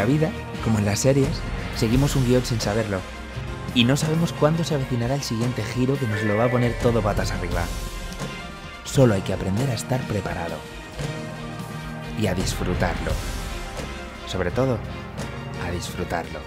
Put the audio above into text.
vida, como en las series, seguimos un guión sin saberlo. Y no sabemos cuándo se avecinará el siguiente giro que nos lo va a poner todo patas arriba. Solo hay que aprender a estar preparado. Y a disfrutarlo. Sobre todo, a disfrutarlo.